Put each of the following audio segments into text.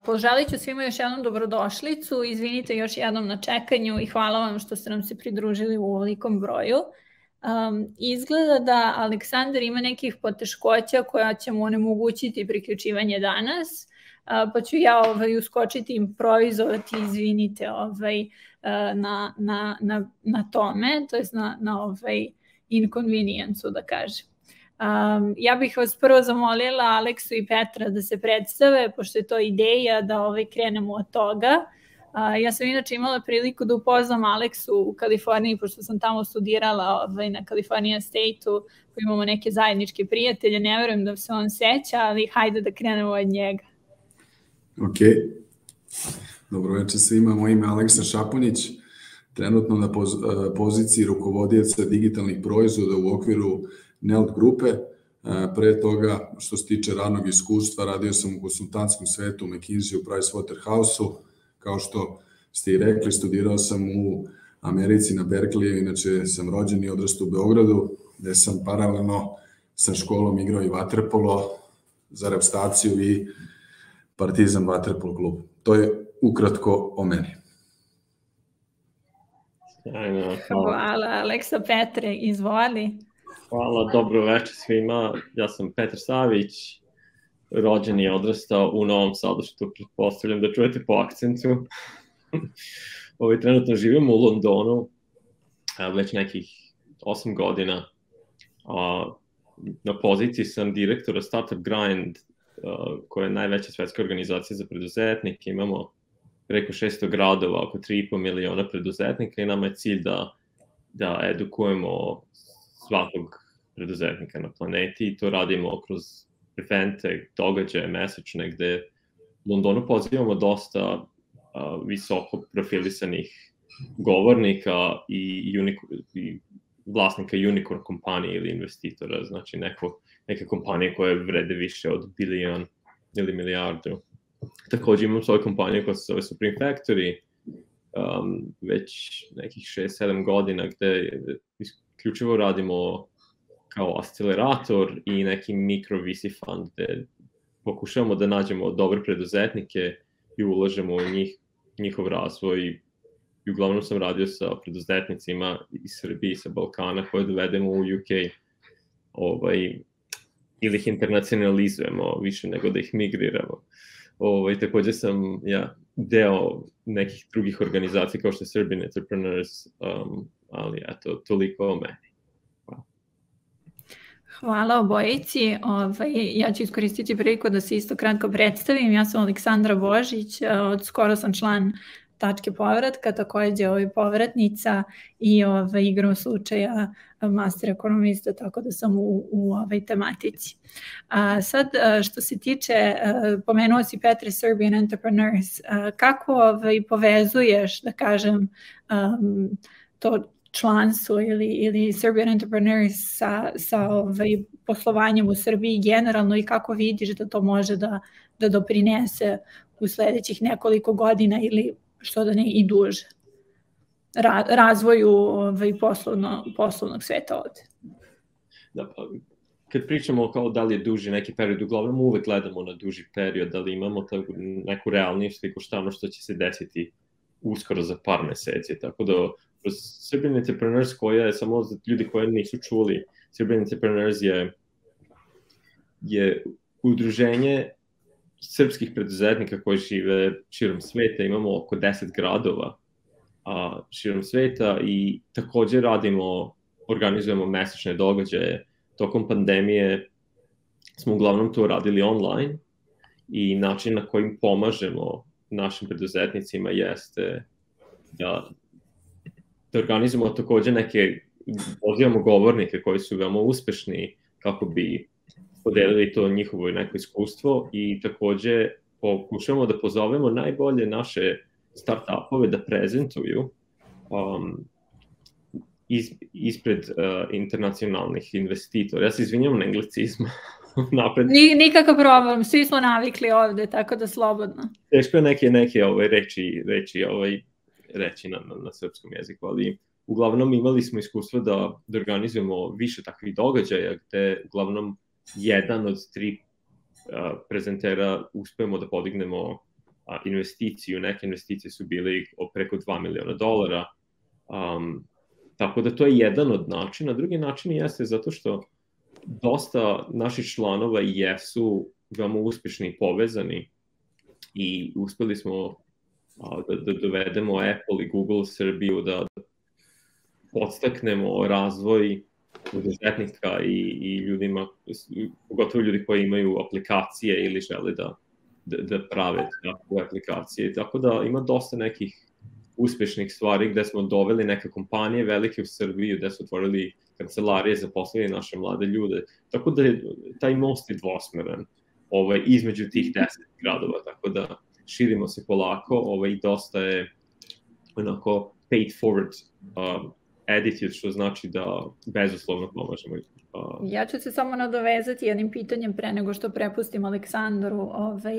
Poželit ću svima još jednom dobrodošlicu, izvinite još jednom na čekanju i hvala vam što ste nam se pridružili u ovolikom broju. Izgleda da Aleksandar ima nekih poteškoća koja će mu onemogućiti priključivanje danas, pa ću ja uskočiti improvizovati, izvinite na tome, to je na inconvenience-u da kažem. Ja bih vas prvo zamolila Aleksu i Petra da se predstave, pošto je to ideja da krenemo od toga. Ja sam inače imala priliku da upoznam Aleksu u Kaliforniji, pošto sam tamo studirala na California State-u, pa imamo neke zajedničke prijatelje, ne verujem da se on seća, ali hajde da krenemo od njega. Ok, dobro večer svima, moje ime je Aleksa Šapunić, trenutno na poziciji rukovodioca digitalnih proizvoda u okviru NELT grupe. Pre toga, što se tiče radnog iskustva, radio sam u konsultantskom svetu, u McKinsey, u Pricewaterhouse-u. Kao što ste i rekli, studirao sam u Americi na Berkeley, inače sam rođen i odrastao u Beogradu, gde sam paralelno sa školom igrao i vaterpolo za reprezentaciju i Partizan vaterpolo klub. To je ukratko o meni. Hvala, Aleksa. Petre, izvoli. Hvala, dobro večer svima. Ja sam Petar Savić, rođen i odrastao u Novom Sadu, što pretpostavljam da čujete po akcentu. Trenutno živim u Londonu, već nekih 8 godina. Na poziciji sam direktora Startup Grind, koja je najveća svetska organizacija za preduzetnike. Imamo preko 600 gradova, oko 3,5 miliona preduzetnika i nama je cilj da edukujemo svakog preduzetnika na planeti i to radimo kroz evente, događaje mesečne gde u Londonu pozivamo dosta visoko profilisanih govornika i vlasnika unicorn kompanije ili investitora, znači neke kompanije koje vrede više od bilion ili milijardu. Također imam svoju kompaniju koja se zove Supreme Factory, već nekih 6-7 godina gde isključivo radimo kao akcelerator i neki mikro VC fund gde pokušavamo da nađemo dobre preduzetnike i ulažemo u njihov razvoj. I uglavnom sam radio sa preduzetnicima iz Srbije i sa Balkana koje dovedemo u UK ili ih internacionalizujemo više nego da ih migriramo. Također sam deo nekih drugih organizacija kao što je Serbian Entrepreneurs, ali eto, toliko o meni. Hvala obojici. Ja ću iskoristiti priliku da se isto kratko predstavim. Ja sam Aleksandra Božić, od skoro sam član Tačke povratka, također povratnica i igrom slučaja master ekonomista, tako da sam u ovoj tematici. Sad, što se tiče, pomenuo si Petre Serbian Entrepreneurs, kako povezuješ, da kažem, to članstvo ili Serbian Entrepreneurs sa poslovanjem u Srbiji generalno i kako vidiš da to može da doprinese u sledećih nekoliko godina ili što da ne i duže razvoju poslovnog sveta ovde? Da, pa, kad pričamo kao da li je duži neki period, uglavnom uvek gledamo na duži period, da li imamo neku realniju sliku što će se desiti uskoro za par meseci, tako da Serbian Entrepreneurs, koja je samo za ljudi koji nisu čuli, Serbian Entrepreneurs je udruženje srpskih preduzetnika koji žive širom sveta. Imamo oko 10 gradova širom sveta i također organizujemo mesečne događaje. Tokom pandemije smo uglavnom to radili online i način na kojim pomažemo našim preduzetnicima jeste da organizujemo također pozivamo govornike koji su veoma uspešni kako bi podelili to njihovo neko iskustvo i također pokušamo da pozovemo najbolje naše start-upove da prezentuju ispred internacionalnih investitora. Ja se izvinjam na anglicizmu. Nikakav problem, svi smo navikli ovde, tako da slobodno. Teško je neke reći na srpskom jeziku, ali uglavnom imali smo iskustvo da organizujemo više takvih događaja gde uglavnom jedan od 3 prezentera uspemo da podignemo investiciju, neke investicije su bile preko $2 miliona. Tako da to je jedan od načina. Drugi način jeste zato što dosta naših članova jesu veoma uspešni i povezani i uspeli smo da dovedemo Apple i Google Srbiju da podstaknemo razvoj preduzetnika i ljudima, pogotovo ljudi koji imaju aplikacije ili žele da prave takve aplikacije. Tako da ima dosta nekih uspešnih stvari gde smo doveli neke kompanije velike u Srbiju, gde su otvorili kancelarije, zaposlili naše mlade ljude. Tako da je taj most je dvosmeran između tih 10 gradova. Tako da širimo se polako i dosta je onako paid forward attitude, što znači da bezuslovno pomažemo. Ja ću se samo nadovezati jednim pitanjem pre nego što prepustim Aleksandru.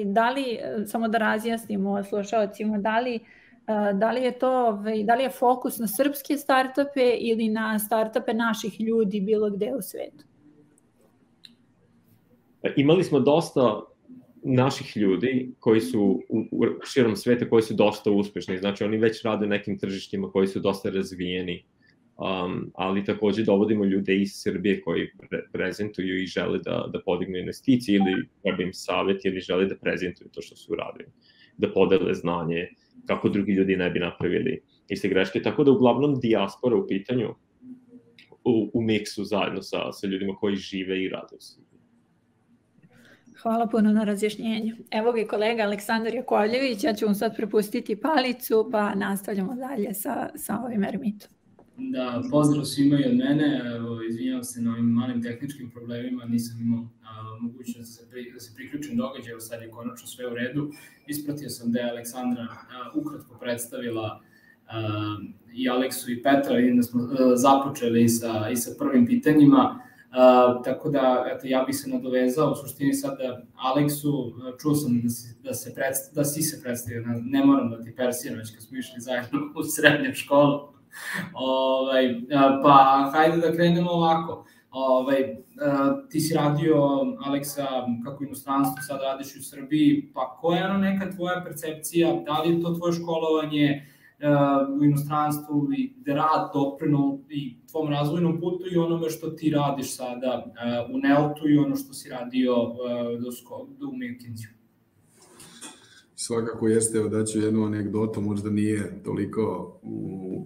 Da li, samo da razjasnimo slušalcima, da li je fokus na srpske startupe ili na startupe naših ljudi bilo gde u svetu? Imali smo dosta naših ljudi koji su u širom sveta koji su dosta uspešni, znači oni već rade nekim tržištima koji su dosta razvijeni, ali takođe dovodimo ljude iz Srbije koji prezentuju i žele da podignu investicije ili treba im savjet ili žele da prezentuju to što su uradili, da podele znanje kako drugi ljudi ne bi napravili iste greške. Tako da uglavnom dijaspora u pitanju u miksu zajedno sa ljudima koji žive i rade u Srbiji. Hvala puno na razjašnjenju. Evo ga kolega Aleksandar Jakovljević, ja ću vam sad prepustiti palicu pa nastavljamo dalje sa ovim ermitom. Da, pozdrav svima i od mene, izvinjavam se na ovim malim tehničkim problemima, nisam imao mogućnost da se priključim događaju, sad je konačno sve u redu. Ispratio sam da je Aleksandra ukratko predstavila i Aleksu i Petra, vidim da smo započeli i sa prvim pitanjima, tako da eto, ja bih se nadovezao u suštini sada Aleksu, čuo sam da si se predstavio, ne moram da ti persiram, već kad smo išli zajedno u srednju školu. Pa hajde da krenemo ovako. Ti si radio, Aleksa, kako inostranstvo, sad radiš u Srbiji, pa koja je neka tvoja percepcija, da li je to tvoje školovanje u inostranstvu i gde rad doprineo i tvom razvojnom putu i onome što ti radiš sada u Neltu i ono što si radio u McKinsey? Svakako jeste, evo daću jednu anegdotu, možda nije toliko u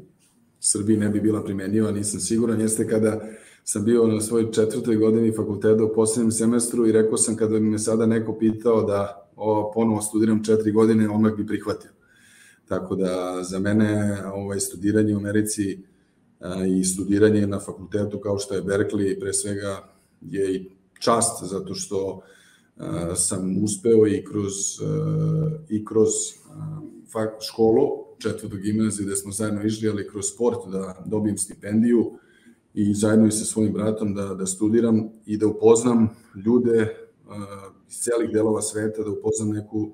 Srbiji ne bi bila primenjiva, nisam siguran, jeste kada sam bio na svojoj 4. godini fakulteta u poslednjem semestru i rekao sam kada bi me sada neko pitao da ponovo studiram 4 godine, odmah bi prihvatio. Tako da za mene studiranje u Americi i studiranje na fakultetu kao što je Berkeley pre svega je i čast zato što sam uspeo i kroz školu, 4. gimnaziju gde smo zajedno išli, ali kroz sport da dobijem stipendiju i zajedno i sa svojim bratom da studiram i da upoznam ljude iz celih delova sveta, da upoznam neku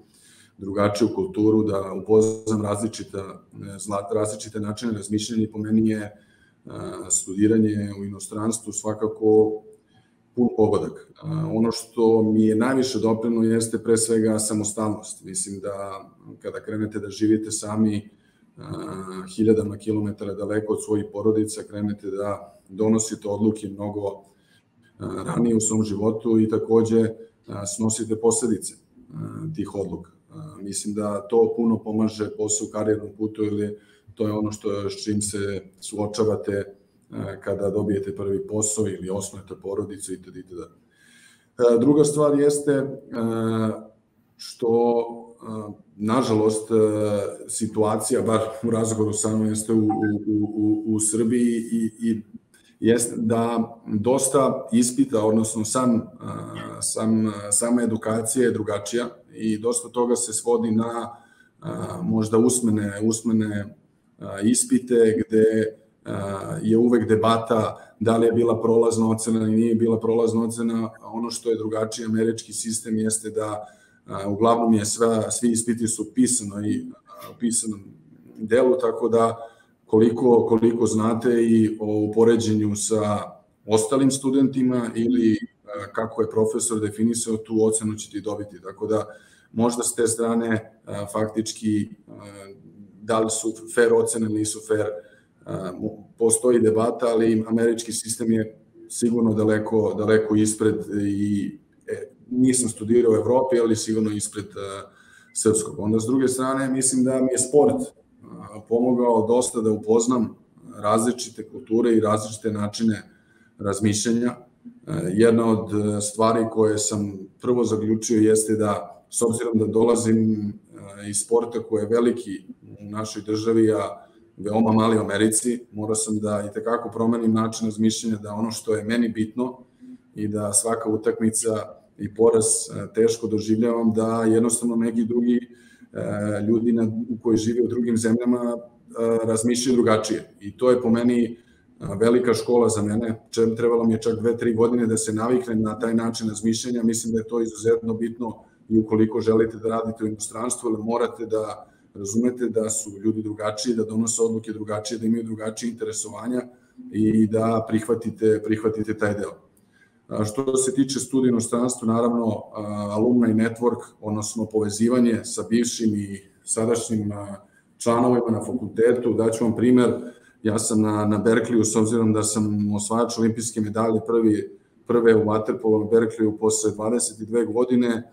drugačiju kulturu, da upoznam različite načine razmišljanja i po meni je studiranje u inostranstvu svakako pun pogodak. Ono što mi je najviše doprinelo jeste pre svega samostalnost. Mislim da kada krenete da živite sami hiljadama kilometara daleko od svojih porodica, krenete da donosite odluke mnogo ranije u svom životu i takođe snosite posledice tih odluka. Mislim da to puno pomaže posle u karijernom putu ili to je ono s čim se suočavate kada dobijete prvi posao ili osnujete porodicu itd. Druga stvar jeste što nažalost situacija, bar u razgovoru sa mnom, jeste u Srbiji i jeste da dosta ispita, odnosno sama edukacija je drugačija i dosta toga se svodi na možda usmene ispite gde je uvek debata da li je bila prolazna ocena ili nije bila prolazna ocena. Ono što je drugačiji američki sistem jeste da uglavnom svi ispiti su pisanom delu, tako da koliko znate i o poređenju sa ostalim studentima ili kako je profesor definisao, tu ocenu ćete i dobiti. Tako da možda s te strane faktički da li su fair ocene ili nisu fair, postoji debata, ali američki sistem je sigurno daleko ispred i nisam studirao u Evropi, ali sigurno ispred srpskog. Onda s druge strane mislim da mi je sport pomogao dosta da upoznam različite kulture i različite načine razmišljanja. Jedna od stvari koje sam prvo zaključio jeste da, s obzirom da dolazim iz sporta koji je veliki u našoj državi, a veoma mali u Americi, morao sam da i tekako promenim način razmišljanja, da ono što je meni bitno i da svaka utakmica i poraz teško doživljavam, da jednostavno neki drugi ljudi koji žive u drugim zemljama razmišljaju drugačije. I to je po meni velika škola za mene. Trebalo mi je čak 2-3 godine da se naviknem na taj način razmišljanja. Mislim da je to izuzetno bitno i ukoliko želite da radite u inostranstvu, ali morate da razumete da su ljudi drugačiji, da donose odluke drugačije, da imaju drugačije interesovanja i da prihvatite taj deo. Što se tiče studija u inostranstvu, naravno, alumni network, odnosno povezivanje sa bivšim i sadašnjim članovima na fakultetu. Daću vam primer, ja sam na Berkeleyu, s obzirom da sam osvajač olimpijske medalje prve u waterpolu na Berkeleyu posle 22 godine,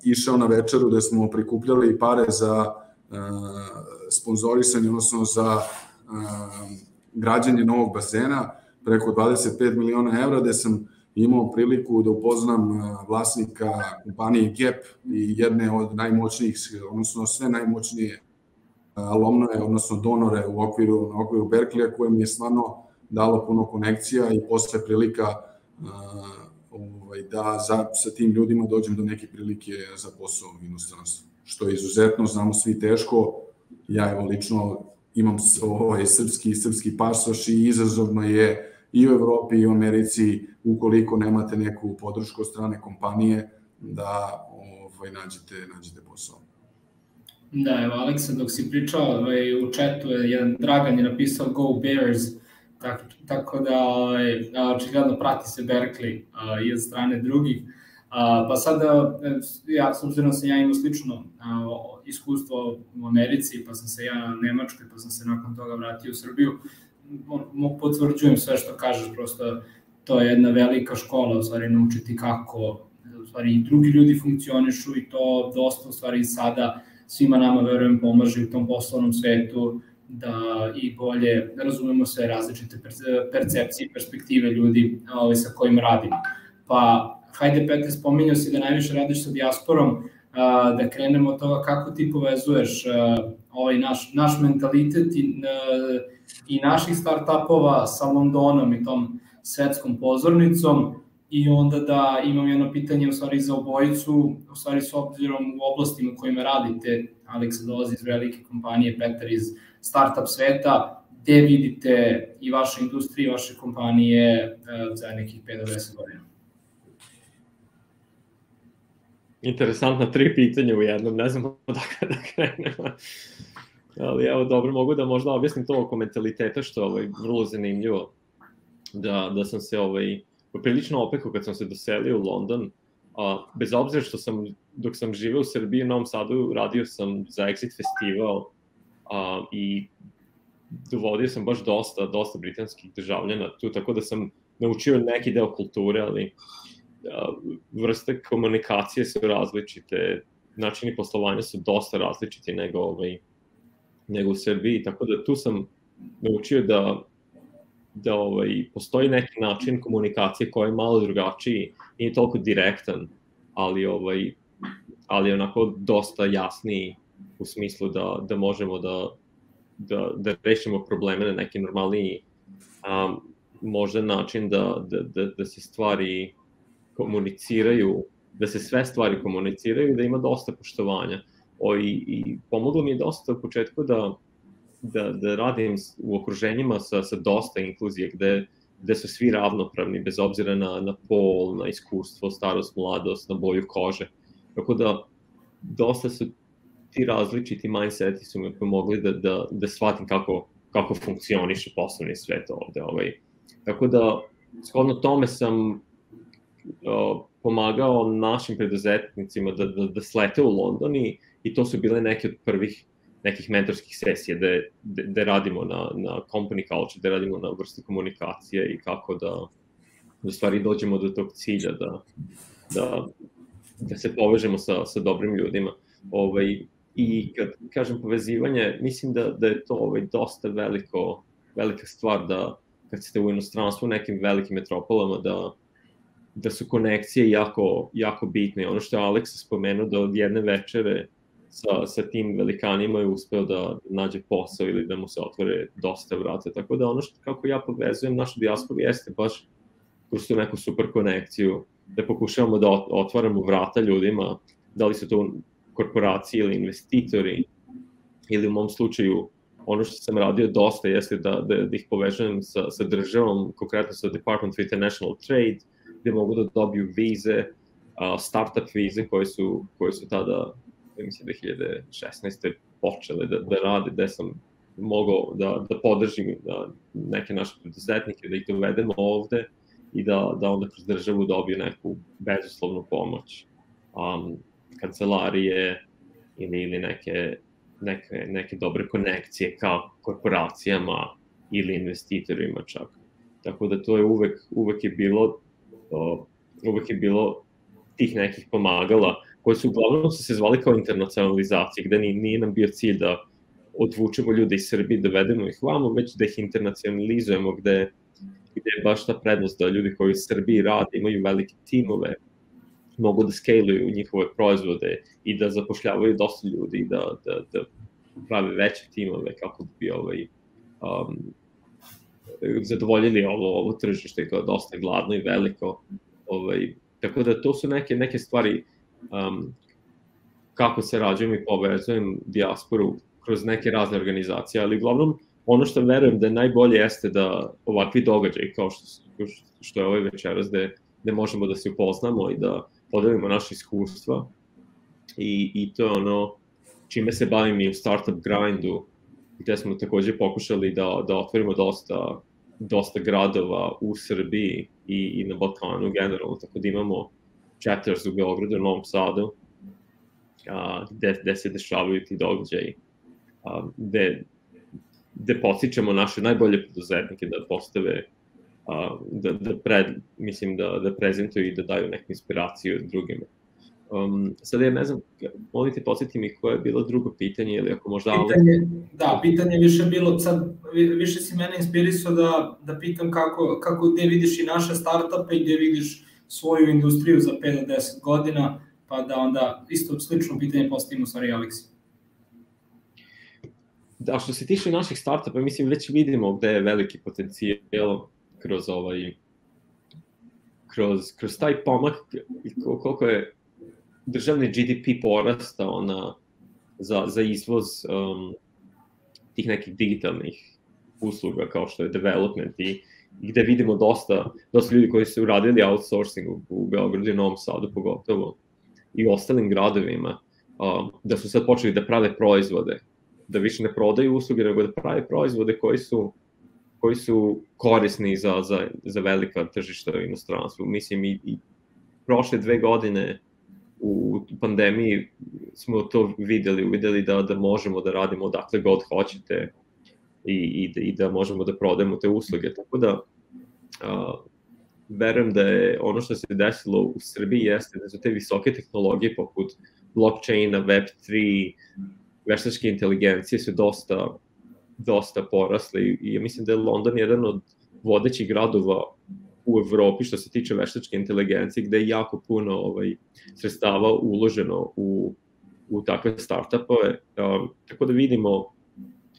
išao na večeru gde smo prikupljali pare za sponzorisanje, odnosno za građenje novog bazena, preko 25 miliona evra, gde sam imao priliku da upoznam vlasnika kompanije GAP i jedne od najmoćnijih, odnosno sve najmoćnije alumne, odnosno donore u okviru Berkeleya, koje mi je stvarno dalo puno konekcija i posle prilika da sa tim ljudima dođem do neke prilike za posao u inostranstvu. Što je izuzetno, znamo svi, teško. Ja evo lično imam srpski pasoš i izazovno je i u Evropi i u Americi, ukoliko nemate neku podršku od strane kompanije, da nađete posao. Da, evo Aleksa, dok si pričao u chatu, Dragan je napisao Go Bears, tako da očigledno prati se Berkeley i od strane drugih. Pa sada, s obzirom sam ja imao slično iskustvo u Americi, pa sam se ja u Nemačkoj, pa sam se nakon toga vratio u Srbiju, potvrđujem sve što kažeš, prosto to je jedna velika škola, u stvari naučiti kako u stvari i drugi ljudi funkcionišu i to dosta u stvari sada svima nama, verujem, pomaže u tom poslovnom svetu da i bolje razumemo sve različite percepcije i perspektive ljudi sa kojim radimo. Pa, hajde Petre, spominjao si da najviše radiš sa dijasporom, da krenemo od toga kako ti povezuješ ovaj naš mentalitet i naših start-upova sa Londonom i tom svetskom pozornicom. I onda da imam jedno pitanje u stvari za obojicu, u stvari s obzirom u oblastima u kojima radite, Aleksa dolazi iz velike kompanije, Petar iz startup sveta, gde vidite i vaše industrije i vaše kompanije za nekih 5 do 10 godina? Interesantna 3 pitanja u jednom, ne znam odakle da krenemo. Ali evo, dobro, mogu da možda objasnim to oko mentaliteta, što je vrlo zanimljivo, da sam se prilično opekao kad sam se doselio u London, bez obzira što sam, dok sam živeo u Srbiji, u Novom Sadu, radio sam za Exit festival i dovodio sam baš dosta britanskih državljana tu, tako da sam naučio neki deo kulture, ali vrste komunikacije su različite, načini poslovanja su dosta različiti nego u Srbiji, tako da tu sam naučio da postoji neki način komunikacije koji je malo drugačiji, nije toliko direktan, ali onako dosta jasniji u smislu da možemo da rešimo probleme na neki normalniji možda način da se stvari komuniciraju, da se sve stvari komuniciraju, da ima dosta poštovanja. I pomoglo mi je dosta u početku da radim u okruženjima sa dosta inkluzije, gde su svi ravnopravni, bez obzira na pol, na iskustvo, starost, mladost, na boju kože. Tako da dosta su ti različiti mindseti su mi pomogli da shvatim kako funkcioniše poslovni svet ovde. Tako da, shodno tome sam pomagao našim preduzetnicima da slete u London i to su bile neke od prvih nekih mentorskih sesija gde radimo na company culture, gde radimo na vrsti komunikacije i kako da u stvari dođemo do tog cilja da se povežemo sa dobrim ljudima. I kad kažem povezivanje, mislim da je to dosta velika stvar da kad ste u inostranstvu u nekim velikim metropolama da su konekcije jako bitne. Ono što je Aleksa spomenuo da od jedne večere sa tim velikanima je uspeo da nađe posao ili da mu se otvore dosta vrata. Tako da ono kako ja povezujem našu dijasporu jeste baš kroz tu neku super konekciju, da pokušavamo da otvaramo vrata ljudima, da li su to korporacije ili investitori, ili u mom slučaju ono što sam radio dosta jeste da ih povežem sa državom, konkretno sa Department of International Trade, gde mogu da dobiju vize, startup vize koje su tada, mislim, 2016. počele da rade, gde sam mogao da podržim neke naše preduzetnike, da ih dovedemo ovde i da onda kroz državu dobiju neku bezuslovnu pomoć. Kancelarije ili neke dobre konekcije kao korporacijama ili investitorima čak. Tako da to je uvek je bilo tih nekih pomagala koje su uglavnom se zvali kao internacionalizacije, gde nije nam bio cilj da odvučemo ljude iz Srbije, dovedemo ih vamo, već da ih internacionalizujemo, gde je baš ta prednost da ljudi koji u Srbiji rade, imaju velike timove, mogu da scale-uju njihove proizvode i da zapošljavaju dosta ljudi, da prave veće timove kako bi zadovoljili ovo tržište koje je dosta gladno i veliko. Tako da to su neke stvari kako se rađujem i povezujem dijasporu kroz neke razne organizacije, ali uglavnom ono što verujem da je najbolje jeste da ovakvi događaji kao što je ovaj večeras, gde možemo da se upoznamo i da podelimo naše iskustva i to je ono čime se bavim i u Startup Grindu, gde smo takođe pokušali da otvorimo dosta gradova u Srbiji i na Balkanu generalno, tako da imamo chapters u Beogradu i Novom Sadu, gde se dešavaju ti događaji, gde podstičemo naše najbolje preduzetnike da postave, da prezentuju i da daju neku inspiraciju drugima. Sada ja ne znam, molim te podsjeti mi koje je bilo drugo pitanje ili ako možda... Pitanje je više bilo, sad više si mene inspirisao da pitam gde vidiš i naše startupe i gde vidiš svoju industriju za 5 do 10 godina, pa da onda isto slično pitanje postavimo stvari Aleksi. Da, što se tiče naših startupa, mislim već vidimo gde je veliki potencijal kroz taj pomak, koliko je državni GDP porastao za izvoz tih nekih digitalnih usluga kao što je development i gde vidimo dosta ljudi koji su uradili outsourcing u Beogradu i Novom Sadu pogotovo i ostalim gradovima, da su sad počeli da prave proizvode, da više ne prodaju usluge, nego da prave proizvode koji su korisni za velika tržišta u inostranstvu. Mislim, i prošle 2 godine u pandemiji smo to videli da možemo da radimo odakle god hoćete i da možemo da prodajemo te usluge. Tako da verujem da je ono što se desilo u Srbiji jeste da su te visoke tehnologije poput blockchaina, Web3, veštačke inteligencije su dosta porasle i ja mislim da je London jedan od vodećih gradova u Evropi što se tiče veštačke inteligencije, gde je jako puno sredstava uloženo u takve startupove, tako da vidimo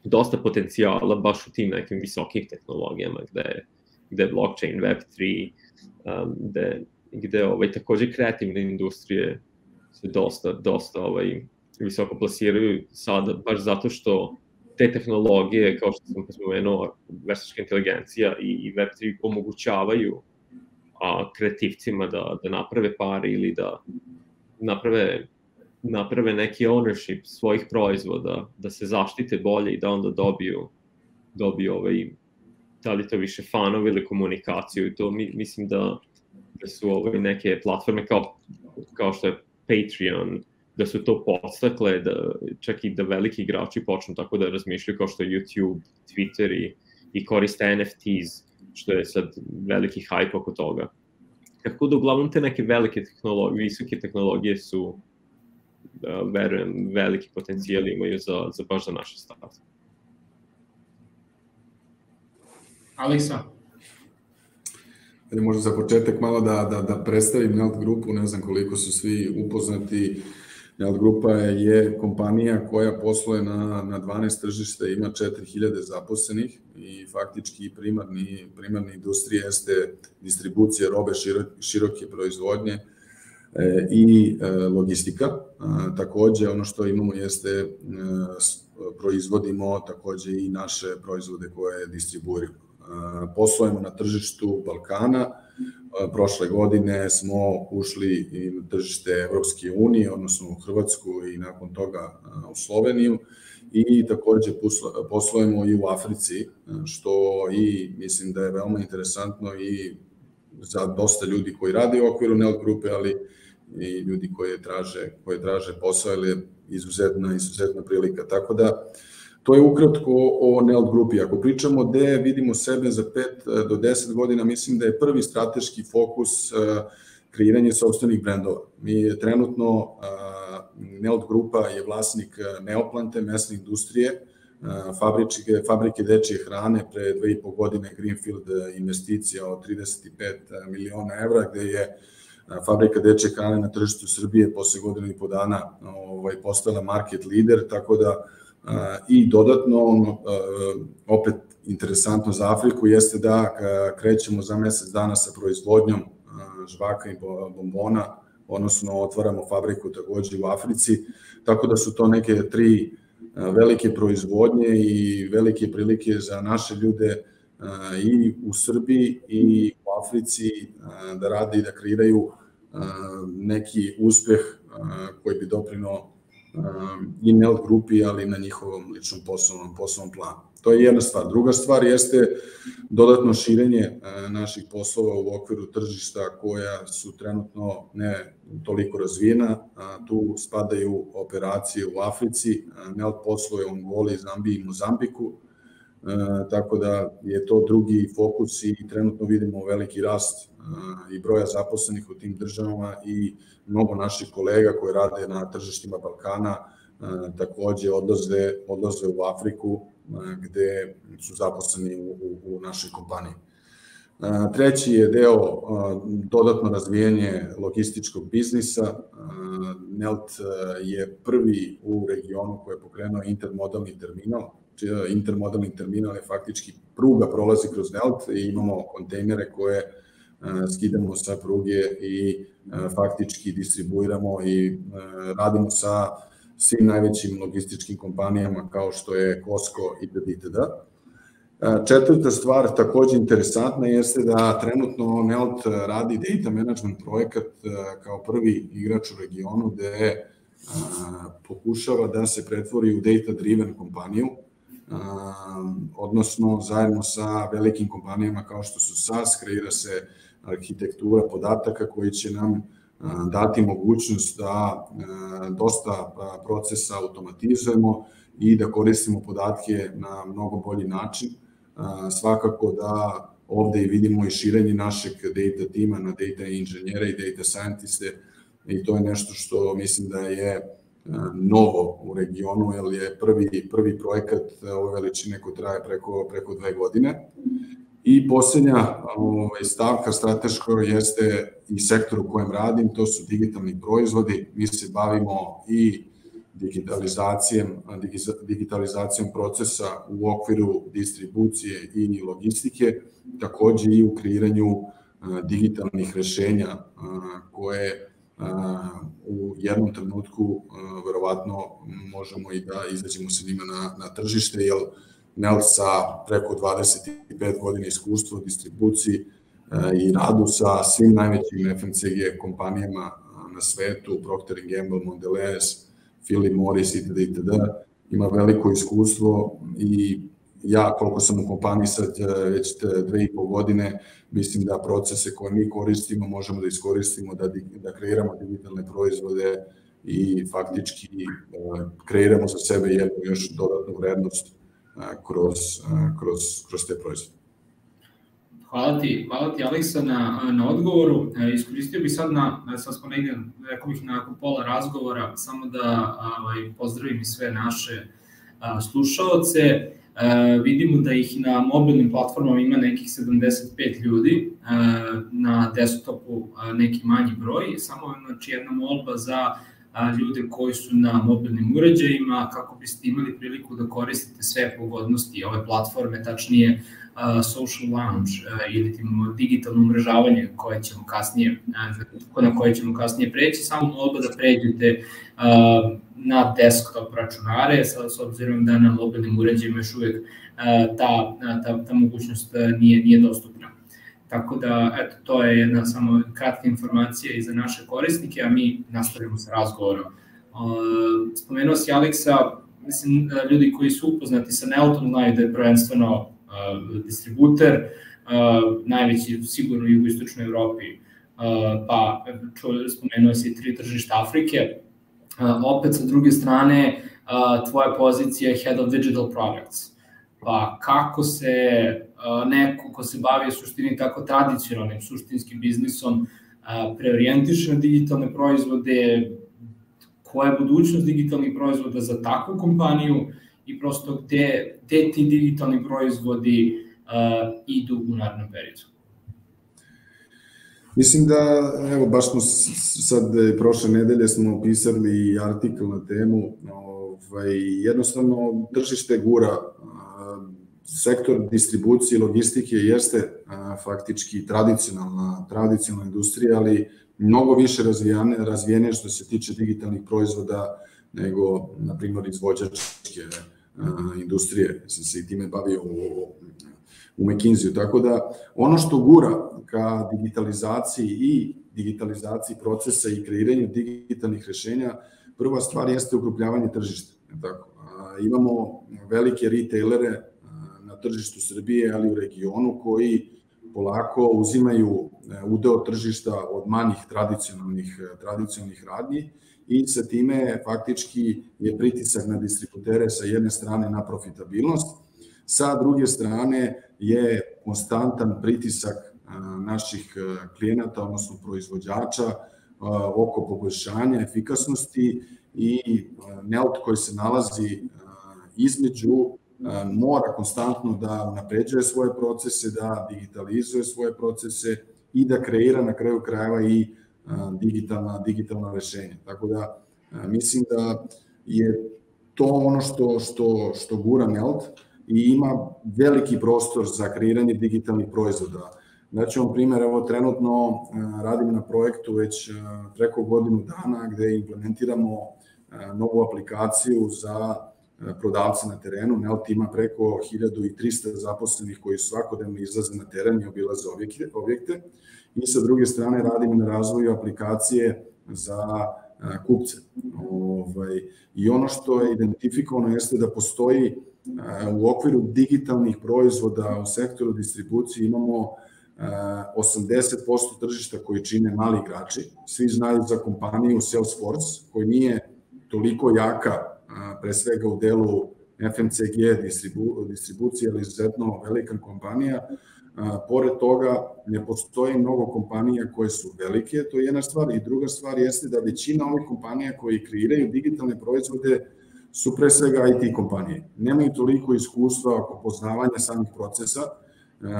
dosta potencijala baš u tim nekim visokim tehnologijama, gde je blockchain, Web3, gde takođe kreativne industrije se dosta visoko plasiraju sada, baš zato što te tehnologije, kao što sam spomenuo, veštačka inteligencija i Web3 omogućavaju kreativcima da naprave pare ili da naprave neki ownership svojih proizvoda, da se zaštite bolje i da onda dobiju da li to više fanove ili komunikaciju i to mislim da su neke platforme kao što je Patreon, da su to podstakle, da čak i da veliki igrači počnu tako da razmišljaju kao što je YouTube, Twitter i koriste NFTs, što je sad veliki hype oko toga. Tako da uglavnom te neke velike tehnologije, visoke tehnologije su, verujem, veliki potencijal imaju baš za naše start. Aleksa? Možda za početak malo da predstavim Nelt grupu, ne znam koliko su svi upoznati. Nelt grupa je kompanija koja posluje na 12 tržišta, ima 4000 zaposlenih i faktički primarni industrija jeste distribucija robe široke proizvodnje i logistika. Takođe, ono što imamo jeste proizvodimo takođe i naše proizvode koje distribuiramo. Poslujemo na tržištu Balkana. Prošle godine smo ušli i na tržište Evropske unije, odnosno u Hrvatsku i nakon toga u Sloveniju i takođe poslujemo i u Africi, što i mislim da je veoma interesantno i za dosta ljudi koji rade u okviru Nelt grupe, ali i ljudi koji traže posao, ili je izuzetna prilika. Tako da, to je ukratko o Nelt grupi. Ako pričamo gde vidimo sebe za 5 do 10 godina, mislim da je prvi strateški fokus kreiranje sopstvenih brendova. Mi trenutno, Nelt grupa je vlasnik Neoplante, mesne industrije, fabrike dečije hrane, pre 2,5 godine Greenfield investicija od 35 miliona evra, gde je fabrika dečije hrane na tržištu Srbije posle godinu i po dana postala market lider, tako da i dodatno, opet interesantno za Afriku, jeste da krećemo za mesec dana sa proizvodnjom žvaka i bombona, odnosno otvaramo fabriku takođe u Africi, tako da su to neke 3 velike proizvodnje i velike prilike za naše ljude i u Srbiji i u Africi da rade i da kreiraju neki uspeh koji bi doprineo i Nelt grupi, ali na njihovom ličnom poslovnom planu. To je jedna stvar. Druga stvar jeste dodatno širenje naših poslova u okviru tržišta koja su trenutno ne toliko razvijena. Tu spadaju operacije u Africi, Nelt posluje u Angoli, Zambiji i Mozambiku, tako da je to drugi fokus i trenutno vidimo veliki rast i broja zaposlenih u tim državama i mnogo naših kolega koji rade na tržištima Balkana takođe odlaze u Afriku gde su zaposleni u našoj kompaniji. Treći je deo dodatno razvijenje logističkog biznisa. Nelt je prvi u regionu koji je pokrenuo intermodalni terminal. Intermodalni terminal je faktički pruga prolazi kroz Nelt i imamo kontejnere koje skidamo sa pruge i faktički distribuiramo i radimo sa svim najvećim logističkim kompanijama kao što je Costco itd. Četvrta stvar, takođe interesantna, jeste da trenutno Nelt radi data management projekat kao prvi igrač u regionu gde pokušava da se pretvori u data-driven kompaniju, odnosno zajedno sa velikim kompanijama kao što su SAS, kreira se arhitektura podataka koji će nam dati mogućnost da dosta procesa automatizujemo i da koristimo podatke na mnogo bolji način. Svakako da ovde vidimo i širenje našeg data tima na data inženjere i data scientiste i to je nešto što mislim da je novo u regionu, jer je prvi projekat ove veličine koji traje preko 2 godine. I poslednja stavka strateško jeste i sektor u kojem radim, to su digitalni proizvodi. Mi se bavimo i digitalizacijom procesa u okviru distribucije i logistike, takođe i u kreiranju digitalnih rešenja koje u jednom trenutku verovatno možemo i da izađemo sa njima na tržište, jer Nelt sa preko 25 godina iskustva u distribuciji i radu sa svim najvećim FMCG kompanijama na svetu, Procter & Gamble, Mondelez, Philip Morris itd. Ima veliko iskustvo i ja koliko sam u kompaniji sad već 2,5 godine, mislim da procese koje mi koristimo možemo da iskoristimo, da kreiramo digitalne proizvode i faktički kreiramo za sebe jednu još dodatnu vrednost kroz te proizvode. Hvala ti Aleksa na odgovoru. Iskoristio bih sad sad smo negdje, rekao bih, nakon pola razgovora, samo da pozdravim i sve naše slušaoce. Vidimo da ih na mobilnim platformama ima nekih 75 ljudi, na desktopu neki manji broj, samo jedna molba za ljude koji su na mobilnim uređajima, kako biste imali priliku da koristite sve pogodnosti ove platforme, tačnije social lounge ili digitalno umrežavanje na koje ćemo kasnije preći, samo molba da pređete na desktop računare, s obzirom da na mobilnim uređajima još uvijek ta mogućnost nije dostupna. Tako da, eto, to je jedna samo kratka informacija i za naše korisnike, a mi nastavljamo sa razgovorom. Spomenuo si Aleksa, mislim, ljudi koji su upoznati sa Neltom znaju da je prvenstveno distributer, najveći sigurno u jugoistočnoj Evropi, pa spomenuo si 3 tržišta Afrike. Opet, sa druge strane, tvoja pozicija je Head of Digital Products. Pa kako se neko ko se bavi suštini tako tradicionalnim suštinskim biznisom preorijentiše na digitalne proizvode, koja je budućnost digitalnih proizvoda za takvu kompaniju i prosto gde ti digitalni proizvodi idu u narednom periodu? Mislim da, evo, baš smo sad prošle nedelje smo pisali artikl na temu, jednostavno tržište gura, sektor distribucije i logistike jeste faktički tradicionalna industrija, ali mnogo više razvijene što se tiče digitalnih proizvoda nego, na primjer, izvođačke industrije. Sam se i time bavio u McKinsey-u, tako da ono što gura ka digitalizaciji procesa i kreiranju digitalnih rešenja, prva stvar jeste ukrupnjavanje tržišta. Imamo velike retailere na tržištu Srbije, ali u regionu, koji polako uzimaju udeo tržišta od manjih tradicionalnih radnji i sa time faktički je pritisak na distributere sa jedne strane na profitabilnost, sa druge strane je konstantan pritisak naših klijenata, odnosno proizvođača, oko poboljšanja efikasnosti i Nelt koji se nalazi između mora konstantno da unapređuje svoje procese, da digitalizuje svoje procese i da kreira na kraju krajeva i digitalna rešenja. Tako da mislim da je to ono što gura Nelt i ima veliki prostor za kreiranje digitalnih proizvoda. Daću vam primjer, evo trenutno radim na projektu već preko godinu dana gde implementiramo novu aplikaciju za prodavce na terenu. Nelt ima preko 1300 zaposlenih koji svakodnevno izlaze na teren i obilaze objekte. I sa druge strane radimo na razvoju aplikacije za kupce. I ono što je identifikovano jeste da postoji u okviru digitalnih proizvoda u sektoru distribucije imamo 80% tržišta koji čine mali igrači. Svi znaju za kompaniju Salesforce, koji nije toliko jaka, pre svega u delu FMCG distribucije, ali izuzetno velika kompanija. Pored toga, ne postoji mnogo kompanija koje su velike, to je jedna stvar. I druga stvar jeste da većina ovih kompanija koji kreiraju digitalne proizvode su pre svega IT kompanije. Nemaju toliko iskustva oko poznavanja samih procesa,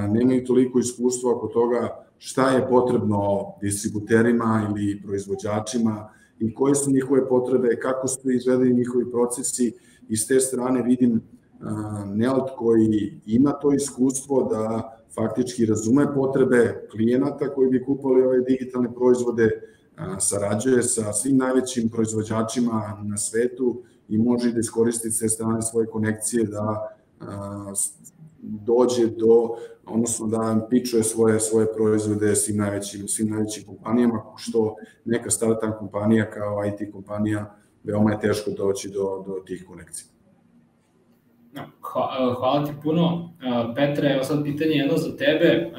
nemaju toliko iskustva oko toga šta je potrebno distributerima ili proizvođačima i koje su njihove potrebe, kako su izgledali njihovi procesi. I s te strane vidim Nelt koji ima to iskustvo da faktički razume potrebe klijenata koji bi kupovali ove digitalne proizvode, sarađuje sa svim najvećim proizvođačima na svetu i može da iskoristi s te strane svoje konekcije da dođe do, odnosno da pičuje svoje proizvode svim najvećim kompanijama, što neka startup kompanija kao IT kompanija veoma je teško doći do tih konekcija. Hvala ti puno. Petre, evo sad pitanje jedno za tebe.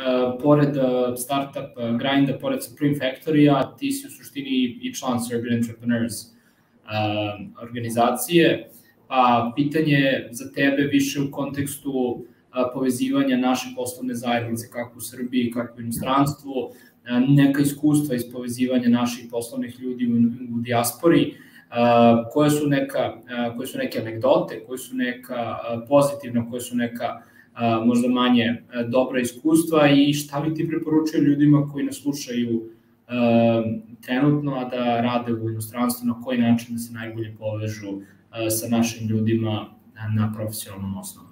Pored startup grinda, pored Supreme Factory-a, ti si u suštini i član Serbian Entrepreneurs organizacije. Pitanje za tebe više u kontekstu povezivanja naše poslovne zajednice, kako u Srbiji, kako u inostranstvu, neka iskustva iz povezivanja naših poslovnih ljudi u dijaspori, koje su neke anegdote, koje su neka pozitivna, koje su neka možda manje dobra iskustva i šta bi ti preporučio ljudima koji nas slušaju trenutno, a da rade u inostranstvu, na koji način da se najbolje povežu sa našim ljudima na profesionalnom osnovu?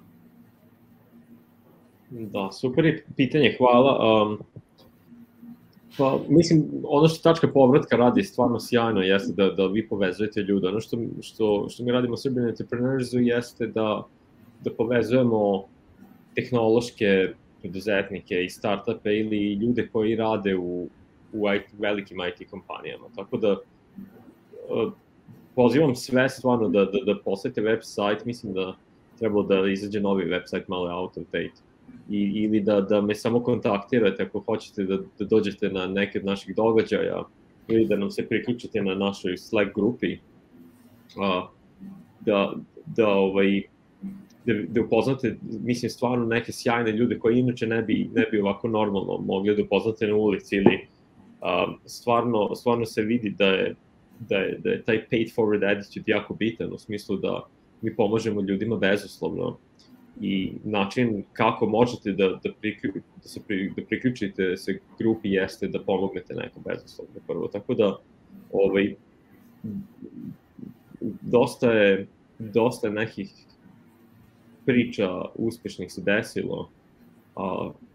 Da, super je pitanje, hvala. Pa, mislim, ono što tačka povratka radi stvarno sjajno jeste da vi povezujete ljude. Ono što mi radimo u Serbian Entrepreneursu jeste da povezujemo tehnološke preduzetnike i startupe ili ljude koji rade u velikim IT kompanijama. Tako da pozivam sve stvarno da posete website, mislim da trebalo da izađe novi website, malo je out of date. Ili da me samo kontaktirate ako hoćete da dođete na neke od naših događaja ili da nam se priključite na našoj Slack grupi, da upoznate, mislim, stvarno neke sjajne ljude koji inače ne bi ovako normalno mogli da upoznate na ulici ili stvarno se vidi da je taj paid forward attitude jako bitan, u smislu da mi pomažemo ljudima bezuslovno. I način kako možete da priključite se grupi jeste da pomognete nekom bezuslovno prvo. Tako da dosta je nekih priča uspešnih se desilo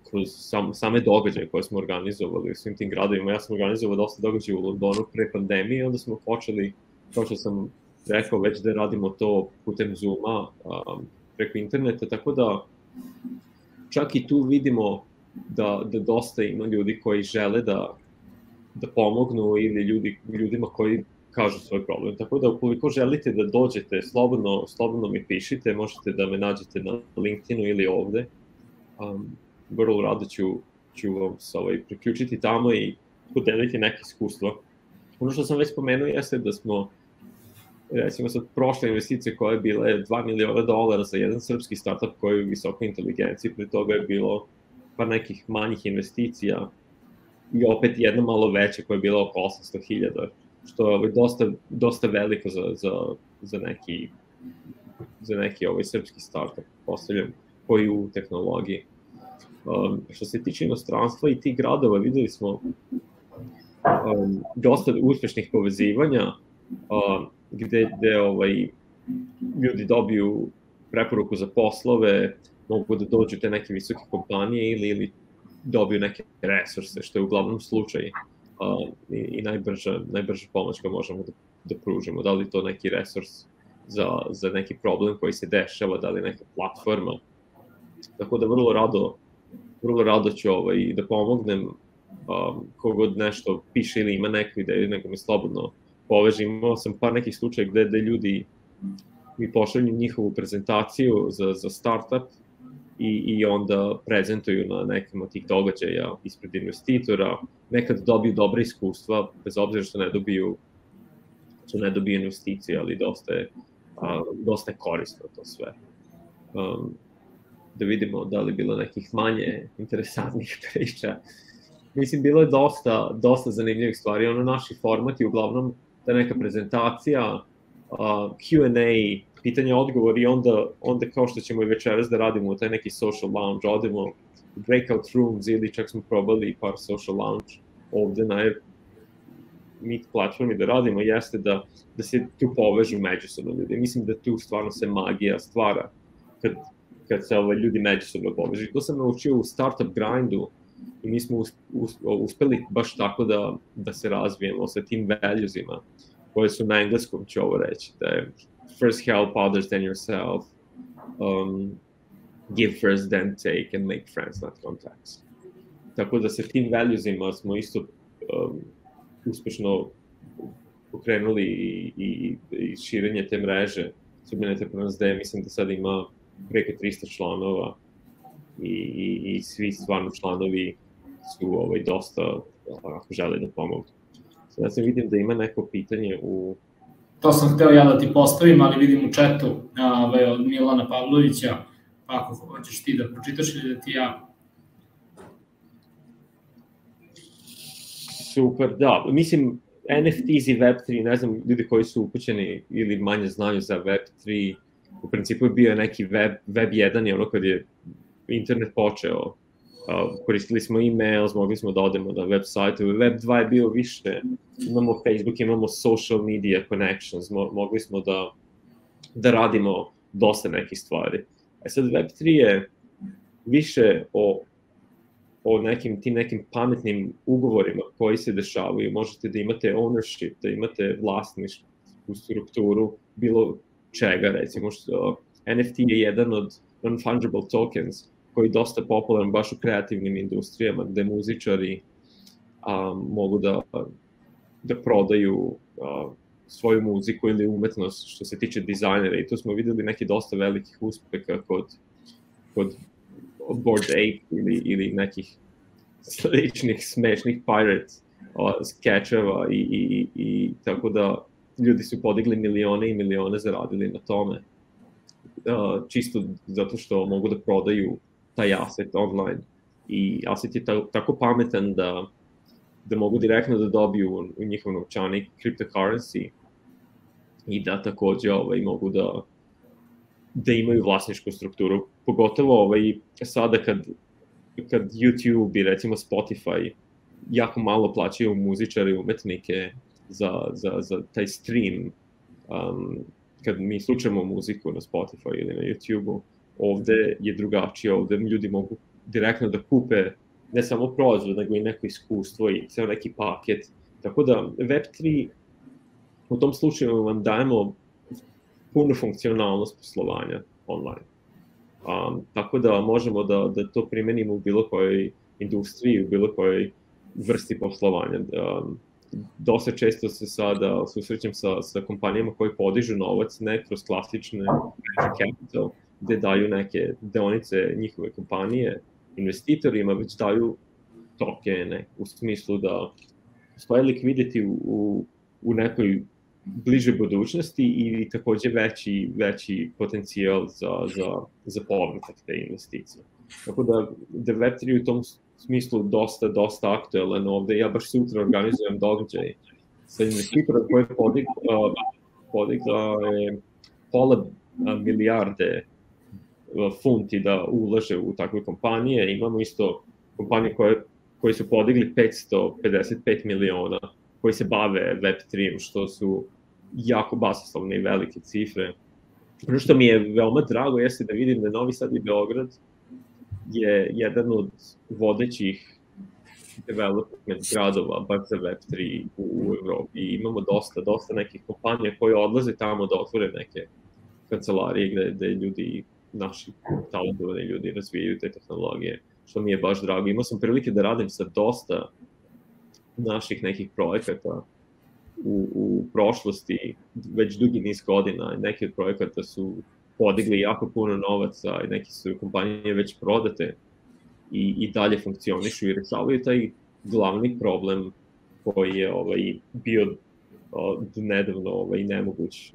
kroz same događaje koje smo organizovali u svim tim gradovima. Ja sam organizovao dosta događaja u Londonu pre pandemije, onda smo počeli, kao što sam rekao, već da radimo to putem Zooma, preko interneta, tako da čak i tu vidimo da dosta ima ljudi koji žele da pomognu ili ljudima koji kažu svoj problem. Tako da ukoliko želite da dođete, slobodno mi pišite, možete da me nađete na LinkedInu ili ovde. Vrlo rado ću vam se priključiti tamo i podeliti neke iskustva. Ono što sam već spomenuo jeste da smo, recimo sad, prošle investicije koja je bila $2 miliona za jedan srpski startup koji je u visokoj inteligenciji, pre toga je bilo par nekih manjih investicija i opet jedna malo veća koja je bila oko 800.000, što je dosta veliko za neki srpski startup, postavljam, koji u tehnologiji. Što se tiče inostranstva i tih gradova, videli smo dosta uspešnih povezivanja, gde ljudi dobiju preporuku za poslove, mogu da dođu te neke visoke kompanije ili dobiju neke resurse, što je uglavnom slučaj i najbrža pomoć koju možemo da pružimo. Da li to neki resurs za neki problem koji se dešava, da li neka platforma. Tako da vrlo rado ću da pomognem kogod nešto piše ili ima neku ideju, nego me slobodno poveži. Imao sam par nekih slučaja gde ljudi mi pošalju njihovu prezentaciju za startup i onda prezentuju na nekim od tih događaja ispred investitora. Nekad dobiju dobre iskustva, bez obzira što ne dobiju investicije, ali dosta je korisno to sve. Da vidimo da li bilo nekih manje interesantnih priča. Mislim, bilo je dosta zanimljivih stvari. Naši formati, uglavnom, ta neka prezentacija, Q&A, pitanje odgovor i onda kao što ćemo i večeras da radimo u taj neki social lounge, odemo u breakout rooms ili čak smo probali par social lounge ovde na Meet platformi da radimo, jeste da se tu povežu međusobno ljudi. Mislim da tu stvarno se magija stvara kad se ljudi međusobno povežu. To sam naučio u startup grindu i mi smo uspeli baš tako da se razvijemo sa tim valuesima koje su na engleskom, ću ovo reći, da je first help others then yourself, give first then take and make friends not contacts. Tako da sa tim valuesima smo isto uspešno pokrenuli i širenje te mreže Serbian Entrepreneurs Day. Mislim da sad ima preko 300 članova i svi stvarno članovi su dosta, ako žele da pomogu. Sada se vidim da ima neko pitanje u... To sam hteo ja da ti postavim, ali vidim u chatu od Milana Pavlovića, ako hoćeš ti da pročitaš ili da ti ja... Super, da. Mislim, NFTs i Web3, ne znam, ljudi koji su upućeni ili manje znaju za Web3, u principu je bio neki Web 1 je ono kad je internet počeo. Koristili smo e-mails, mogli smo da odemo na web sajtu. Web 2 je bio više, imamo Facebook, imamo social media connections, mogli smo da radimo dosta nekih stvari. A sad Web 3 je više o tim nekim pametnim ugovorima koji se dešavaju. Možete da imate ownership, da imate vlasništvu strukturu, bilo čega, recimo što NFT je jedan od non-fungible tokens koji je dosta popularan baš u kreativnim industrijama, gde muzičari mogu da prodaju svoju muziku ili umetnost što se tiče dizajnera, i tu smo videli neki dosta velikih uspeha kod Bored Ape ili nekih sličnih smešnih pirate skečeva i tako da ljudi su podigli milione i milione zaradili na tome, čisto zato što mogu da prodaju taj asset online, i asset je tako pametan da mogu direktno da dobiju u njihov novčanik cryptocurrency i da takođe mogu da imaju vlasničku strukturu. Pogotovo sada kad YouTube i recimo Spotify jako malo plaćaju muzičare i umetnike za taj stream, kad mi slučamo muziku na Spotify ili na YouTube-u, ovde je drugačije, ovde ljudi mogu direktno da kupe ne samo proizvod, nego i neko iskustvo i ceo neki paket. Tako da Web3 u tom slučaju vam dajemo punu funkcionalnost poslovanja online. Tako da možemo da to primenimo u bilo kojoj industriji, u bilo kojoj vrsti poslovanja. Dosta često se sada susrećem sa kompanijama koji podižu novac ne kroz klasične venture capital, gde daju neke deonice njihove kompanije investitorima, već daju tokene, u smislu da postoje liquidity u nekoj bliže budućnosti i takođe veći potencijal za povratak te investicije. Tako da Web3 u tom smislu dosta aktuelan ovde. Ja baš sutra organizujem događaj sa investitorom koji je podigla pola milijarde funti da ulaže u takve kompanije. Imamo isto kompanije koji su podigli 555 miliona koji se bave Web3, što su jako basoslovne i velike cifre. Ono što mi je veoma drago jeste da vidim da Novi Sad i Beograd je jedan od vodećih development gradova baš za Web3 u Evropi. I imamo dosta nekih kompanija koje odlaze tamo da otvore neke kancelarije gde ljudi, naši talentovani ljudi razvijaju te tehnologije, što mi je baš drago. Imao sam prilike da radim sa dosta naših nekih projekata u prošlosti, već dugi niz godina. Neki od projekata su podigli jako puno novaca i neki su kompanije već prodate i dalje funkcionišu i rešavaju taj glavni problem koji je bio nedavno nemoguć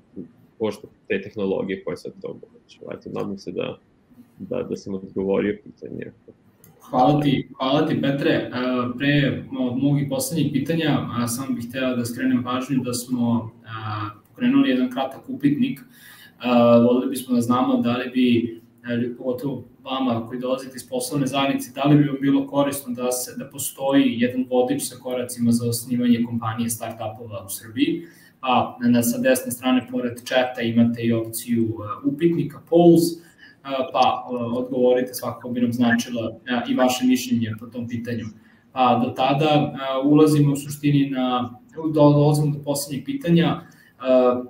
pošto te tehnologije koje sad to moguće. Eto, nadam se da sam odgovorio pitanje. Hvala ti Petre. Pre mojih poslednjih pitanja, samo bih htela da skrenem pažnju da smo pokrenuli jedan kratak upitnik. Volili bismo da znamo da li bi, pogotovo vama koji dolazite iz poslovne zajednice, da li bi vam bilo korisno da postoji jedan vodič sa koracima za osnivanje kompanije start-upova u Srbiji. Sa desne strane, pored čata, imate i opciju upitnika, polls, pa odgovorite, svakako bi nam značilo i vaše mišljenje po tom pitanju. Do tada ulazimo u suštini dolazimo do poslednjeg pitanja.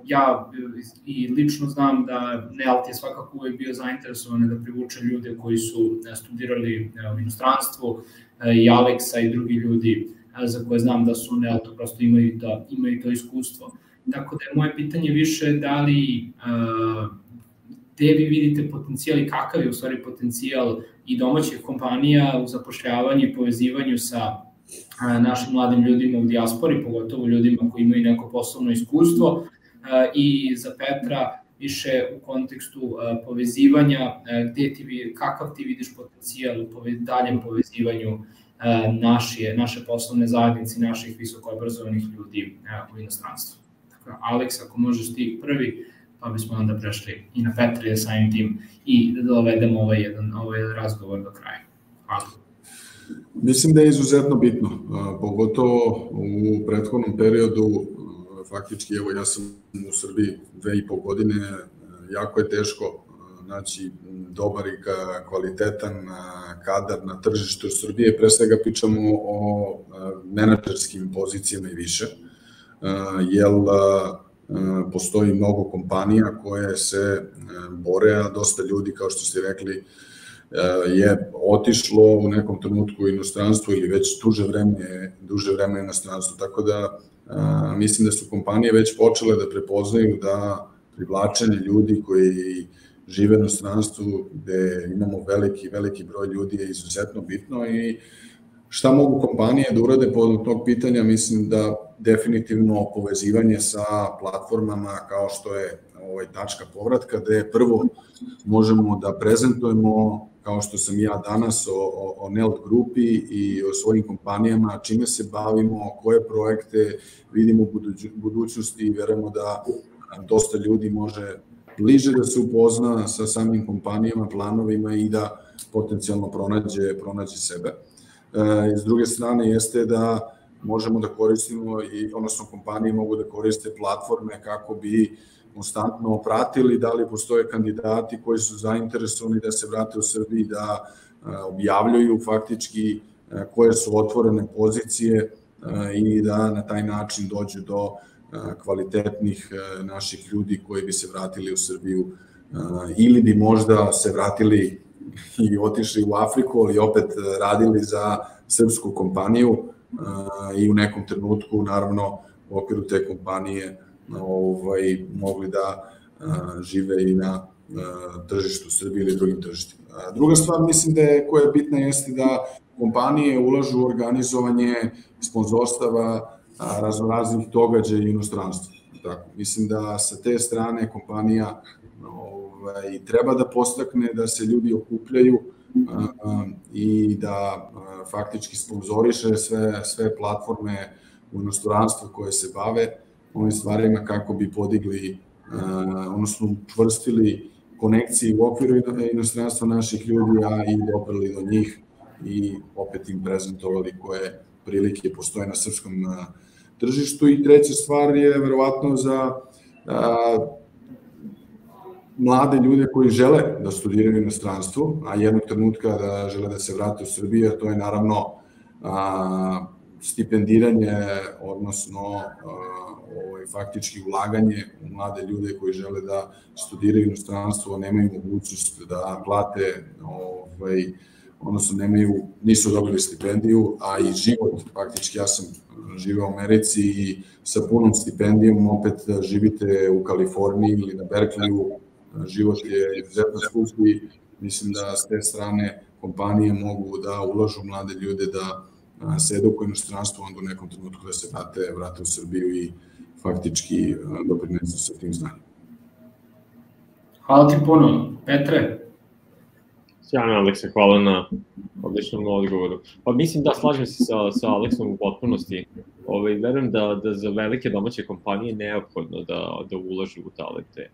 Ja i lično znam da NEALT je svakako uvek bio zainteresovan da privuče ljude koji su studirali u inostranstvu, i Aleksa i drugi ljudi za koje znam da su u NEALT-u, prosto imaju to iskustvo. Tako da je moje pitanje više da li gde vi vidite potencijal i kakav je u stvari potencijal i domaćih kompanija u zapošljavanju i povezivanju sa našim mladim ljudima u dijaspori, pogotovo ljudima koji imaju neko poslovno iskustvo, i za Petra više u kontekstu povezivanja, kakav ti vidiš potencijal u daljem povezivanju naše poslovne zajednice, naših visokoobrazovanih ljudi u inostranstvu. Tako, Aleks, ako možeš ti prvi, pa bismo onda prešli i na Petra samim tim i da dovedemo ovaj razgovor do kraja. Hvala. Mislim da je izuzetno bitno, pogotovo u prethodnom periodu, faktički, evo ja sam u Srbiji 2,5 godine, jako je teško naći dobar i kvalitetan kadar na tržištu Srbije, pre svega pričamo o menadžerskim pozicijama i više, jer postoji mnogo kompanija koje se bore, a dosta ljudi, kao što ste rekli, je otišlo u nekom trenutku u inostranstvo ili već duže vreme u inostranstvo, tako da mislim da su kompanije već počele da prepoznaju da privlačenje ljudi koji žive u inostranstvu, gde imamo veliki broj ljudi, je izuzetno bitno. I šta mogu kompanije da urade povodom tog pitanja? Mislim da definitivno povezivanje sa platformama kao što je tačka povratka, gde prvo možemo da prezentujemo, kao što sam ja danas, o NELT grupi i o svojim kompanijama, čime se bavimo, koje projekte vidimo u budućnosti, i verujemo da dosta ljudi može bliže da se upozna sa samim kompanijama, planovima i da potencijalno pronađe sebe. S druge strane jeste da možemo da koristimo, odnosno kompanije mogu da koriste platforme kako bi konstantno pratili da li postoje kandidati koji su zainteresovani da se vrate u Srbiji, da objavljuju faktički koje su otvorene pozicije i da na taj način dođu do kvalitetnih naših ljudi koji bi se vratili u Srbiju ili bi možda se vratili i otišli u Afriku, ali opet radili za srpsku kompaniju i u nekom trenutku, naravno, u okviru te kompanije mogli da žive i na tržištu Srbije ili drugim tržištima. Druga stvar, mislim da koja je bitna, jeste da kompanije ulažu u organizovanje sponzorstava raznih događaja i inostranstva. Mislim da sa te strane kompanija treba da podstakne da se ljudi okupljaju i da faktički sponzoriše sve platforme u inostranstvu koje se bave ovim stvarima kako bi podigli, odnosno čvrstili konekcije u okviru inostranstva naših ljudi, a i doprali do njih i opet im prezentovali koje prilike postoje na srpskom tržištu. I treća stvar je verovatno za mlade ljude koji žele da studiraju u inostranstvu, a jednog trenutka da žele da se vrate u Srbiju, a to je naravno stipendiranje, odnosno faktički ulaganje u mlade ljude koji žele da studiraju u inostranstvu, a nemaju mogućnost da plate, odnosno nisu dobili stipendiju, a i život, faktički ja sam živeo u Americi i sa punom stipendijom opet živite u Kaliforniji ili na Berkeliju, život je izuzetno skup i mislim da s te strane kompanije mogu da ulažu mlade ljude da se edukuju u inostranstvu, onda u nekom trenutku da se vrate u Srbiju i faktički doprinesu sa tim znanjem. Hvala ti puno. Petre? Sjajno, Alekse, hvala na odličnom odgovoru. Pa mislim da slažem se sa Aleksom u potpunosti. Verujem da za velike domaće kompanije je neophodno da ulažu u talente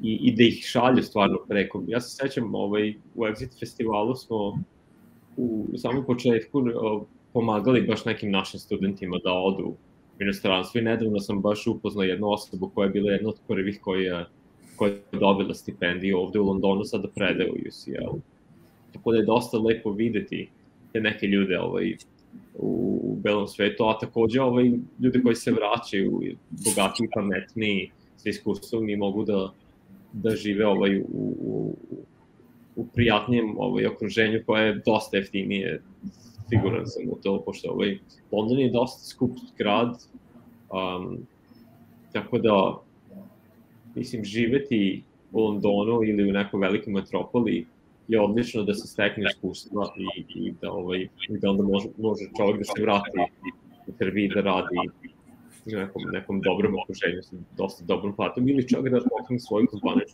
i da ih šalju stvarno preko. Ja se sećam, u Exit festivalu smo u samom početku pomagali baš nekim našim studentima da odu u inostranstvo i nedavno sam baš upoznao jednu osobu koja je bila jedna od prvih koja je dobila stipendiju ovde u Londonu, sada predaje u UCL. Tako da je dosta lepo videti te neke ljude u belom svetu, a takođe ljude koji se vraćaju, bogatiji, pametniji, sa iskustvom i mogu da žive u prijatnijem okruženju koje je dosta jeftinije, siguran sam u to, pošto London je dosta skup grad, tako da, mislim, živeti u Londonu ili u nekoj velikoj metropoli je odlično da se stekne iskustva i da onda može čovjek da se vrati u Srbiji da radi u nekom dobrom okruženju sa dosta dobrom platom ili čak da pokrene svoju kompaniju,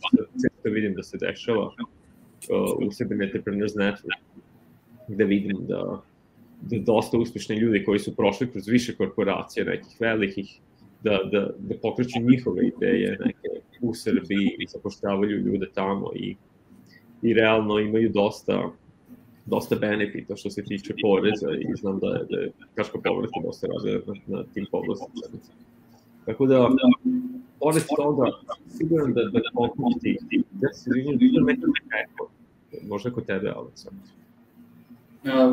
što vidim da se dešava u Srbiji Entrepreneurs Network, gde vidim da dosta uspešni ljudi koji su prošli kroz više korporacija, nekih velikih, da pokreću njihove ideje neke u Srbiji i zapošljavaju ljude tamo i realno imaju dosta benefita što se tiče poreza i znam da je Kaška povratka dosta rade na tim povlasticama. Tako da, pored toga, siguran da pokušati, da se vidim neko možda kod tebe, Aleksandar.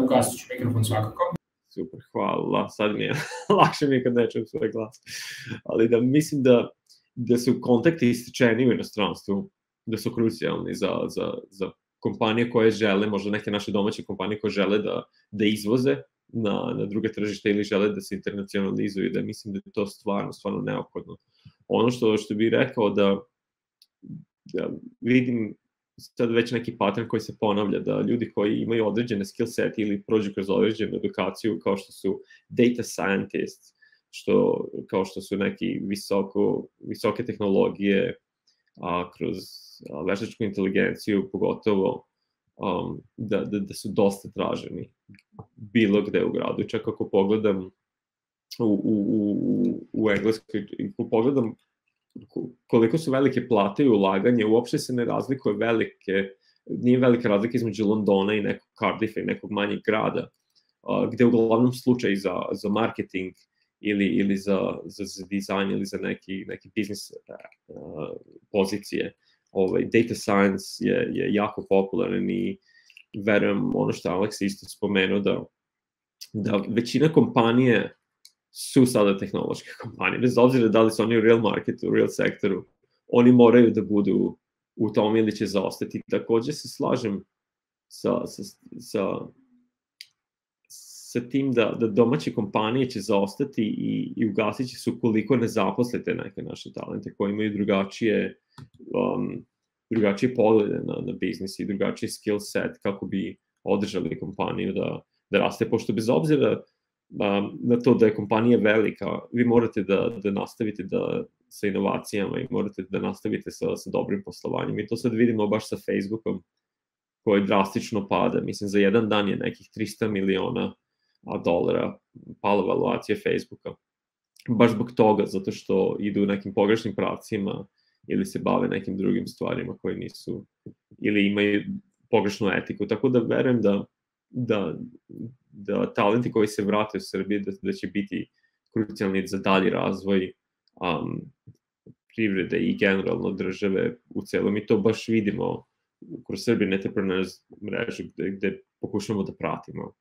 Ugasit ću mikrofon svakako. Super, hvala. Sad mi je lakše mi kad ne čujem svoj glas. Ali da mislim da su kontakti ističeni u inostranstvu, da su krucijalni za kompanije koje žele, možda neke naše domaće kompanije koje žele da izvoze na druge tržište ili žele da se internacionalizuju, da mislim da je to stvarno neophodno. Ono što bih rekao da vidim sad već neki pattern koji se ponavlja, da ljudi koji imaju određene skill set ili prođu kroz određenu edukaciju, kao što su data scientists, kao što su neki visoke tehnologije, kroz veštačku inteligenciju pogotovo, da su dosta traženi bilo gde u gradu. Čak ako pogledam u Engleskoj, ako pogledam koliko su velike plate i ulaganje, uopšte se ne razlikuje nije velika razlika između Londona i nekog Cardiffa i nekog manjeg grada, gde uglavnom slučaj za marketing ili za dizajn ili za neki biznis pozicije. Data science je jako popularan i verujem ono što Alex isto spomenuo da većina kompanije su sada tehnološke kompanije, bez obzira da li su oni u real marketu, u real sektoru, oni moraju da budu u tom ili će zaostati. Takođe se slažem sa tim da domaće kompanije će zaostati i ugasit će se ukoliko ne zaposlite neke naše talente koji imaju drugačije poglede na biznis i drugačiji skill set kako bi održali kompaniju da raste, pošto bez obzira na to da je kompanija velika, vi morate da nastavite sa inovacijama i morate da nastavite sa dobrim poslovanjem. I to sad vidimo baš sa Facebookom koji drastično pada. Mislim, za jedan dan je nekih 300 miliona dolara pala valuacija Facebooka. Baš zbog toga, zato što idu u nekim pogrešnim pravcima ili se bave nekim drugim stvarima koji nisu, ili imaju pogrešnu etiku. Tako da verujem da talenti koji se vrate u Srbiji da će biti krucijalni za dalji razvoj privrede i generalno države u celom. I to baš vidimo kroz Srbije Entrepreneurs mrežu gde pokušamo da pratimo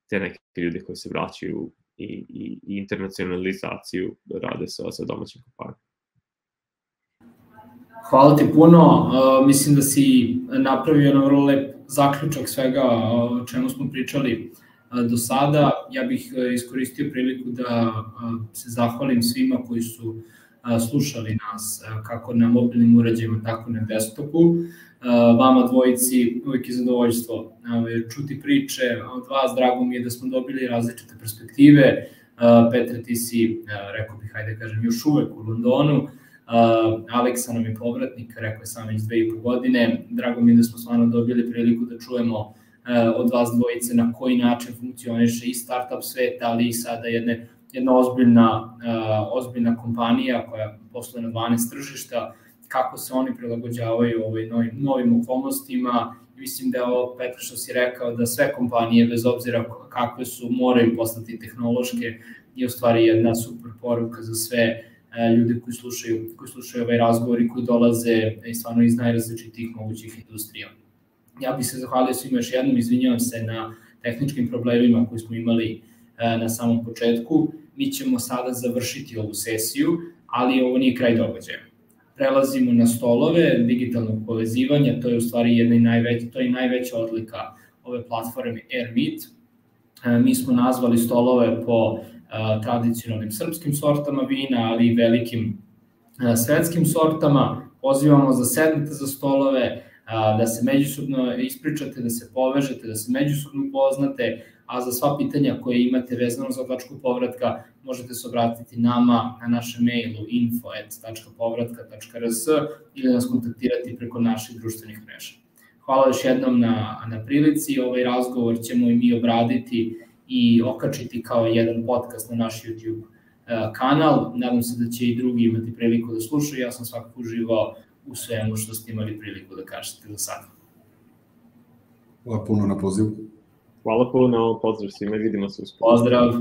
te neke ljude koji se vraćaju i internacionalizaciju rade sa domaćim kompanijama. Hvala ti puno. Mislim da si napravio na vrlo lep zaključak svega o čemu smo pričali do sada. Ja bih iskoristio priliku da se zahvalim svima koji su slušali nas kako na mobilnim uređajima, tako na desktopu. Vama dvojici uvijek je zadovoljstvo čuti priče od vas. Drago mi je da smo dobili različite perspektive. Petre, ti si, rekao bih, hajde kažem, još uvek u Londonu. Aleksa nam je povratnik, rekao je sam već 2,5 godine. Drago mi je da smo stvarno dobili priliku da čujemo od vas dvojice na koji način funkcioniše i startup sveta, ali i sada jedna ozbiljna kompanija koja posluje na 12 tržišta, kako se oni prilagođavaju novim okolnostima. Mislim da je ovo, Petra, što si rekao, da sve kompanije, bez obzira kakve su, moraju postati tehnološke i u stvari jedna super poruka za sve ljude koji slušaju ovaj razgovor i koji dolaze stvarno iz najrazličitijih mogućih industrija. Ja bih se zahvalio svima još jednom, izvinjavam se na tehničkim problemima koje smo imali na samom početku. Mi ćemo sada završiti ovu sesiju, ali ovo nije kraj događaja. Prelazimo na stolove digitalnog povezivanja, to je u stvari najveća odlika ove platforme AirMeet. Mi smo nazvali stolove po tradicionalnim srpskim sortama vina, ali i velikim svetskim sortama. Pozivamo da sednete za stolove, da se međusobno ispričate, da se povežete, da se međusobno upoznate, a za sva pitanja koje imate vezano za tačku povratka možete se obratiti nama na našem mailu info@povratka.rs ili nas kontaktirati preko naših društvenih mreža. Hvala još jednom na prilici, ovaj razgovor ćemo i mi obraditi i okačiti kao jedan podcast na naš YouTube kanal. Nadam se da će i drugi imati priliku da slušaju, ja sam svakako uživao u svemu što ste imali priliku da kažete do sada. Hvala puno na pozivu. Hvala puno, pozdrav svima, vidimo se uskoro. Pozdrav!